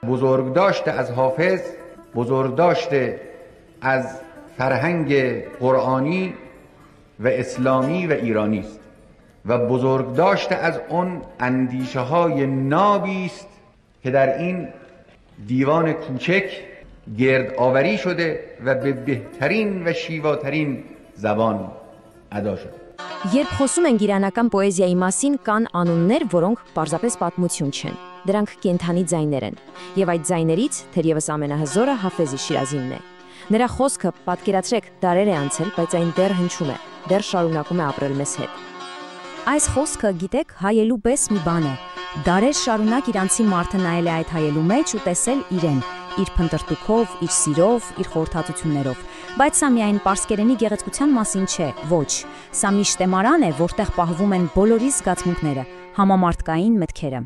بزرگداشت از حافظ بزرگداشت از فرهنگ قرآنی و اسلامی و ایرانی است و بزرگداشت از اون اندیشه های نابی است که در این دیوان کوچک گرد آوری شده و به بهترین و شیواترین زبان ادا شده. Երբ խոսում ենք իրանական պոեզիայի մասին, կան անուններ, որոնք պարզապես պատմություն չեն։ Դրանք կենդանի ձայներ են, եւ այդ ձայներից թերևս ամենահզորը Հաֆեզի Շիրազինն է։ Նրա խոսքը, պատկերացրեք, դարեր է անցել, բայց այն դեռ հնչում է, դեռ շարունակում է ապրել մեզ հետ։ Այս խոսքը, գիտեք, հայելու պես մի բան է։ Դարեր շարունակ իրանցի մարդը նայել է այդ հայելու մեջ ու տեսել իրեն, իր փնտրտուքով, իր սիրով, իր խորհրդատություններով։ Բայց սա միայն պարսկերենի գեղեցկության մասին չէ, ոչ։ Սա մի շտեմարան է, որտեղ պահվում են բոլորի զգացմունքները, համամարտկային մտքերը։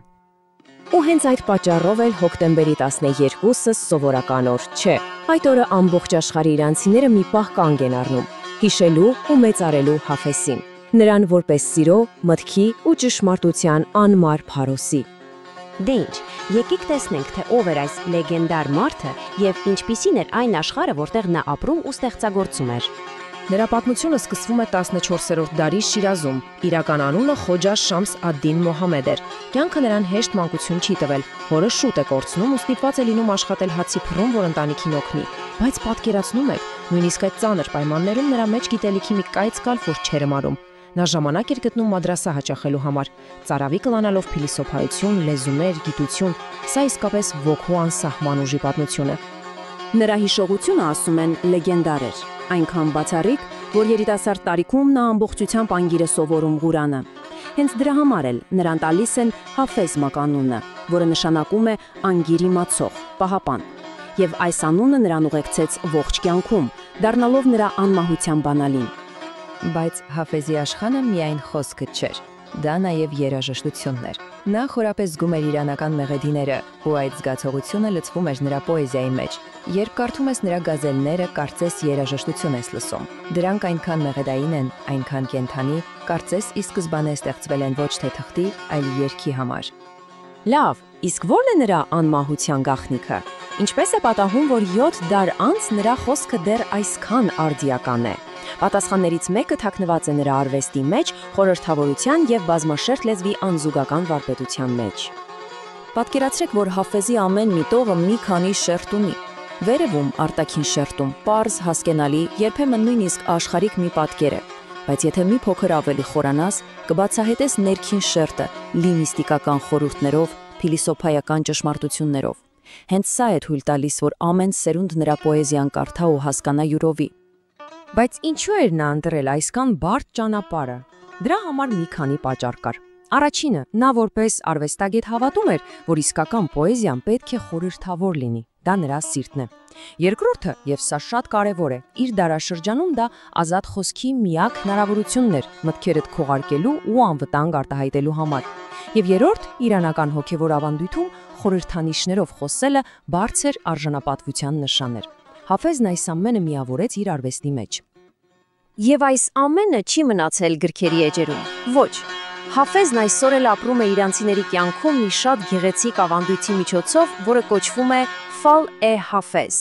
Ու հենց այդ պատճառով էլ հոկտեմբերի 12-ը սովորական օր չէ։ Այդ օրը ամբողջ աշխարհի իրանցիները մի պահ կանգ են առնում, հիշելու ու մեծարելու Հաֆեզին, նրան որպես սիրո, մտքի ու ճշմարտության անմար փարոսի։ Դե ինչ, եկեք տեսնենք, թե ով էր այս լեգենդար մարդը եւ ինչպիսին էր այն աշխարհը, որտեղ նա ապրում ու ստեղծագործում էր։ Նրա պատմությունը սկսվում է 14-րդ դարի Շիրազում։ Իրական անունը Խոջա Շամս ад-Դին Մոհամեդ էր։ Կյանքը նրան հեշտ մանկություն չի տվել, հորը շուտ է կորցնում ու ստիպված է լինում աշխատել հացի փռում, որ ընտանիքին օգնի։ Բայց պատկերացնում եք, նույնիսկ այդ ծանր պայմաններում նրա մեջ գիտելիքի մի կայծ կալֆուր չէր մարում։ Նա ժամանակ էր գտնում մադրասա հաճախելու համար, ծարավի կլանալով փիլիսոփայություն, լեզուներ, գիտություն, սա իսկապես ոգու անսահման ուժի պատմություն է։ Նրա հիշողությունը, ասում են, լեգենդար էր, այնքան բացառիկ, որ երիտասարդ տարիքում նա ամբողջությամբ անգիր է սովորում Ղուրանը։ Հենց դրա համար էլ նրան տալիս են Հաֆեզ մականունը, որը նշանակում է անգիրի մացող, պահապան։ Եվ այս անունը նրան ուղեկցեց ողջ կյանքում, դառնալով նրա անմահության բանալին։ Բայց Հաֆեզի աշխանը միայն խոսքը չէր, դա նաև երաժշտությունն էր։ Նա խորապես զգում էր իրանական մեղեդիները, ու այդ զգացողությունը լցվում էր նրա պոեզիայի մեջ։ Երբ կարդում ես նրա գազելները, կարծես երաժշտություն ես լսում։ Դրանք այնքան մեղեդային են, այնքան կենդանի, կարծես ի սկզբանե ստեղծվել են ոչ թե թղթի, այլ երգի համար։ Լավ, իսկ ո՞րն է նրա անմահության գաղտնիքը։ Ինչպես է պատահում, որ 7 դար անց նրա խոսքը դեռ այսքան արդիական է։ Պատասխաններից մեկը թաքնված է նրա արվեստի մեջ, խորհրդավորության եւ բազմաշերտ լեզվի անզուգական վարպետության մեջ։ Պատկերացրեք, որ Հաֆեզի ամեն մի տողը մի քանի շերտ ունի։ Վերևում արտաքին շերտում պարզ, հասկանալի, երբեմն նույնիսկ աշխարհիկ մի պատկեր է, բայց եթե մի փոքր ավելի խորանաս, կբացահայտես ներքին շերտը՝ լի միստիկական խորհուրդներով, փիլիսոփայական ճշմարտություններով։ Հենց սա է թույլ տալիս, որ ամեն սերունդ նրա պոեզիան կարդա ու հասկանա յուրովի։ Բայց ինչու էր նա ընտրել այսքան բարդ ճանապարհը։ Դրա համար մի քանի պատճառ կար։ Առաջինը, նա որպես արվեստագետ հավատում էր, որ իսկական պոեզիան պետք է խորհրդավոր լինի, դա նրա սիրտն է։ Երկրորդը, եւ սա շատ կարևոր է, իր դարաշրջանում դա ազատ խոսքի միակ հնարավորությունն էր մտքերդ քողարկելու ու անվտանգ արտահայտելու համար։ Եվ երրորդ, իրանական հոգևոր ավանդույթում խորհրդանիշներով խոսելը բարձր արժանապատվության նշան էր։ Հաֆեզն այս ամենը միավորեց իր արվեստի մեջ։ Եվ այս ամենը չի մնացել գրքերի էջերում։ Ոչ։ Հաֆեզն այսօր էլ ապրում է իրանցիների կյանքում մի շատ գեղեցիկ ավանդույթի միջոցով, որը կոչվում է Ֆալ-է-Հաֆեզ։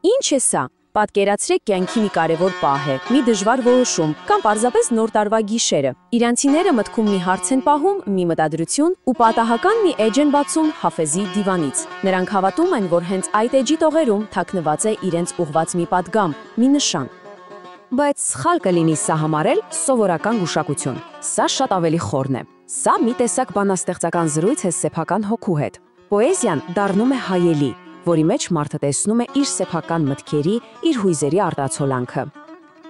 Ինչ է սա։ Պատկերացրեք կյանքի մի կարևոր պահ է, մի դժվար որոշում կամ պարզապես նոր տարվա գիշերը։ Իրանցիները մտքում մի հարց են պահում, մի մտադրություն ու պատահական մի էջ են բացում Հաֆեզի դիվանից։ Նրանք հավատում են, որ հենց այդ էջի տողերում թաքնված է իրենց ուղված մի պատգամ, մի նշան։ Բայց սխալ կլինի սա համարել սովորական գուշակություն։ Սա շատ ավելի խորն է։ Սա մի տեսակ բանաստեղծական զրույց է սեփական հոգու հետ։ Պոեզիան դառնում է հայելի, որի մեջ մարդը տեսնում է իր սեփական մտքերի, իր հույզերի արտացոլանքը։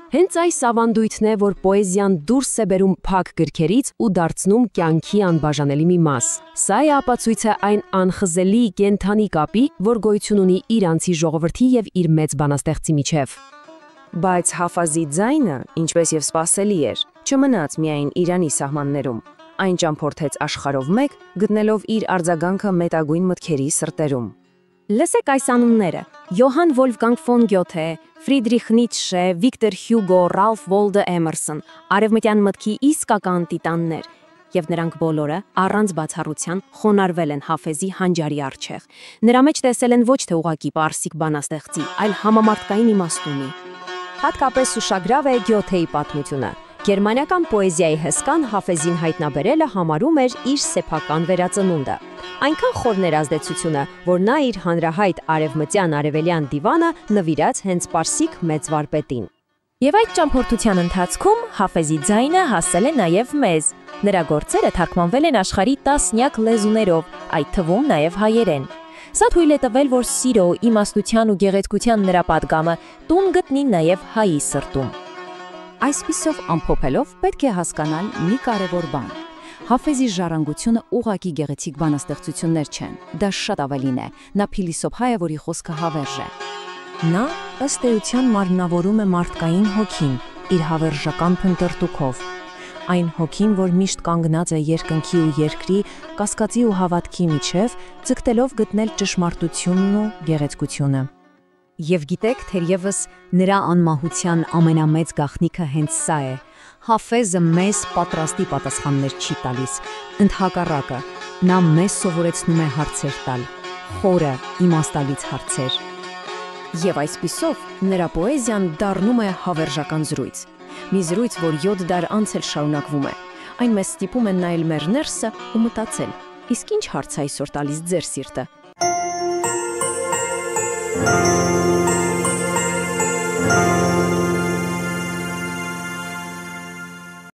Հենց այս ավանդույթն է, որ պոեզիան դուրս է բերում փակ գրքերից ու դարձնում կյանքի անբաժանելի մի մաս։ Սա է ապացույցը այն անխզելի կենդանի կապի, որ գոյություն ունի իրանցի ժողովրդի եւ իր մեծ բանաստեղծի միջև։ Բայց Հաֆեզի ձայնը, ինչպես եւ սպասելի էր, չմնաց միայն Իրանի սահմաններում։ Այն ճամփորդեց աշխարհով մեկ, գտնելով իր արձագանքը մետագույն մտքերի սրտերում։ Լսեք այս անունները. Յոհան Վոլֆգանգ ֆոն Գյոթե, Ֆրիդրիխ Նիցշե, Վիկտոր Հյուգո, Ռալֆ Վոլդը Էմերսոն, արևմտյան մտքի իսկական տիտաններ։ եւ նրանք բոլորը առանց բացառության խոնարհվել են Հաֆեզի հանճարի առջև։ Նրա մեջ տեսել են ոչ թե ուղակի պարսիկ բանաստեղծի, այլ համամարտկային իմաստունի։ Հատկապես ուշագրավ է Գյոթեի պատմությունը։ Գերմանական պոեզիայի հսկան Հաֆեզին հայտնաբերելը համարում էր իր սեփական վերածնունդը։ Այնքան խորն էր ազդեցությունը, որ նա իր հանրահայտ արևմտյան արևելյան դիվանը նվիրած հենց պարսիկ մեծ վարպետին։ Եվ այդ ճամփորդության ընթացքում Հաֆեզի ձայնը հասել է նաև մեզ։ Նրա գործերը թարգմանվել են աշխարհի տասնյակ լեզուներով, այդ թվում նաև հայերեն։ Սա թույլ է տվել, որ սիրո, իմաստության ու գեղեցկության նրա պատգամը տուն գտնի նաև հայի սրտում։ Այսպիսով ամփոփելով պետք է հասկանալ մի կարևոր բան։ Հաֆեզի ժառանգությունը ուղղակի գեղեցիկ բանաստեղծություններ չեն, դա շատ ավելին է, նա փիլիսոփա է, որի խոսքը հավերժ է։ Նա ըստ էության մարմնավորում է մարդկային հոգին, իր հավերժական փնտրտուքով։ Այն հոգին, որ միշտ կանգնած է երկնքի ու երկրի, կասկածի ու հավատքի միջև, ձգտելով գտնել ճշմարտությունն ու գեղեցկությունը։ Եվ գիտեք, թերևս նրա անմահության ամենամեծ գաղտնիքը հենց սա է։ Հաֆեզը մեզ պատրաստի պատասխաններ չի տալիս, ընդհակառակը, նա մեզ սովորեցնում է հարցեր տալ, խորը, իմաստալից հարցեր։ Եվ այսպիսով նրա պոեզիան դառնում է հավերժական զրույց։ Մի զրույց, որ 7 դար անց էլ շարունակվում է։ Այն մեզ ստիպում է նայել մեր ներսը ու մտածել. իսկ ինչ հարց է այսօր տալիս ձեր սիրտը։